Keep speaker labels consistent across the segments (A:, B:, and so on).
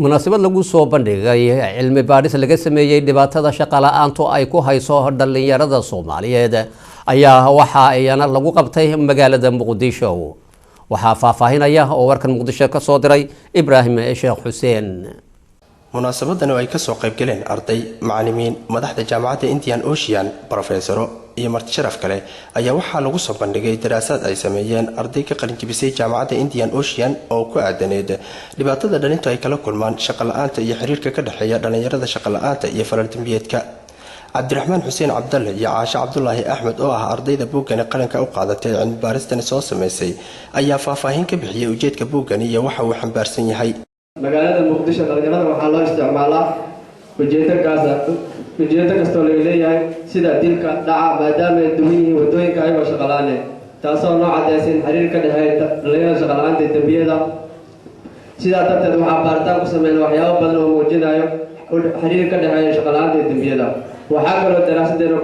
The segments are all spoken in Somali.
A: munaasabad lagu soo bandhigay cilmi baadhis laga sameeyay dhibaatada shaqo la'aantu ay ku hayso dhalinyarada Soomaaliyeed ayaa waxa ayana lagu qabtay magaalada Muqdisho waxaa faahfaahinaya oo warkan Muqdisho ka soo diray Ibraahim Sheekh Xuseen.
B: munaasabadan oo ay ka soo qayb galeen arday macallimiin madaxda jaamacadda Indian Ocean professoro iyo marti sharaf kale ayaa waxaa lagu soo bandhigay daraasad ay sameeyeen arday ka qalin jabisay jaamacadda Indian Ocean oo ku aadaneed dhibaatada dhalintu ay kala kulmaan shaqo la'aanta iyo xiriirka ka dhaxeeya dhalinyarada shaqo la'aanta iyo falal dambiyeedka. Cabdiraxmaan Xuseen Cabdalle iyo Caasha Cabdullaahi Axmed oo ah ardayda buuggan qaranka u qaadatay cilmi baaristan soo sameysay ayaa faahfaahin ka bixiyay ujeedka buuggan iyo waxa uu xambaarsan yahay.
C: magaalada Muqdisho dhalinyarada waxaa loo isticmaalaa ujeedo kasta oo laga leeyahay sida dilka dhaca maadaama ay duwan yihiin wadooyinka ayagoo shaqo la'aan ah taasoo noo cadaysan xiriir ka dhexeeya dhalinyarada shaqo la'aanta iyo dambiyada. sidaa darteed waxaa baaritaan ku sameeyay waxyaabo badan oo muujinayo xiriir ka dhexeeya shaqo la'aanta iyo dambiyada. waxaa kaloo daraasadeena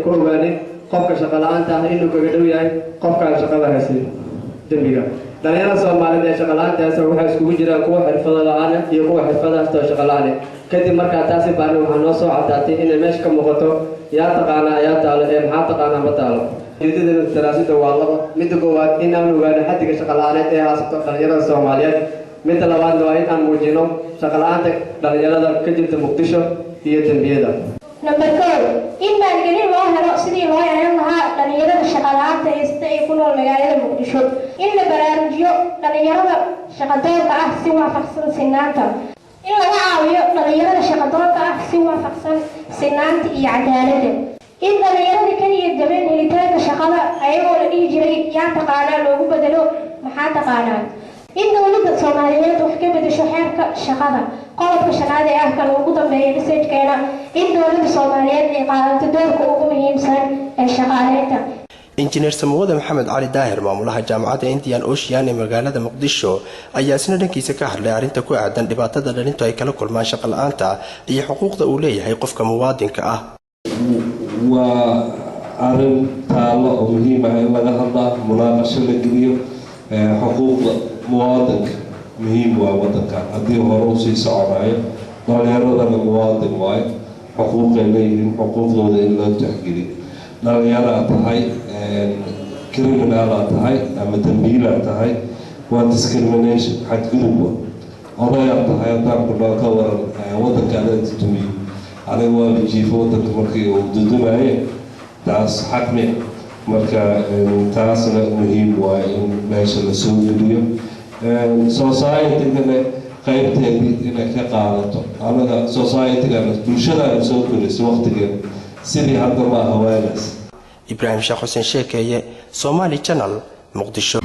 C: ku ogaanay qofka shaqo la'aanta ah inuu kaga dhow yahay qofka aan shaqada haysan dambiga. dhalinyarada Soomaaliyeed ee shaqo la'aanta waxay iskugu jiraan kuwa xirfado la'aan iyo kuwa xirfadaha shaqo la'aan. kadib markaa taasi baarnay waxaa noo soo cadaatay inay meesha ka muuqato yaa taqaana ayaa taalo ee maxaa taqaana ma taalo. ujeedada daraasada waa laba. midda koowaad in aan ogaano xaddiga shaqo la'aaneed ee haysto dhalinyarada Soomaaliyeed. midda labaadna waa in aan muujino shaqo la'aanta dhalinyarada ka jirta Muqdisho iyo dambiyada.
D: Number 2 in maalgelin loo helo sidii loo yareyn lahaa dhalinyarada shaqo la'aanta haysta ee ku nool magaalada Muqdisho. in la baraarujiyo dhalinyarada shaqadoonka ah si waafaqsan sinaanta. in laga caawiyo dhalinyarada shaqadoonka ah si waafaqsan sinaanta iyo cadaaladda. in dhalinyarada kaliya gaban helitaanka shaqada ayagoo la dhihi jiray yaa taqaanaa loogu bedelo maxaa taqaanaa. in dowladda Soomaaliyeed wax ka bedesho xeerka shaqada. qodobka shanaad ee ah kan ugu dambeeya research-keena in dowladda Soomaaliyeed ay qaadato doorka ugu muhiimsan ee shaqaaleynta.
B: Injineer Samawada Maxamed Cali Daahir maamulaha jaamacadda Indian Ocean ee magaalada Muqdisho ayaa isna dhankiisa ka hadlay arrinta ku aadan dhibaatada dhalintu ay kala kulmaan shaqo la'aanta iyo xuquuqda uu leeyahay qofka muwaadinka ah.
E: waa arrin taalo oo muhiim ah in laga hadlaa munaaqasho la geliyo xuquuqda muwaadinka muhiim waa wadanka haddii hore u sii soconayo dhalinyaradana muwaadin waayo xuquuqay leeyihiin xuquuqdooda in loo tixgeliyo. dhalinyaraa tahay criminalaa tahay ama dambiilaa tahay waa discrimination xadgudubwa. odayaa tahay haddaan ku dhao ka waran wadanka adaa dudumiyo aniga waa jiifo wadanka markii uu dudumaye taas xaqmi marka taasna muhiim waayo in meesha la soo geliyo. society-gana qaybteedii inay ka qaadato anaga society-gana bulshadaana soo gelisay waqtigeeda sidii hadda ma aha waynas.
B: Ibraahim Sheekh Xuseen Sheekeeye Somali Channel Muqdisho.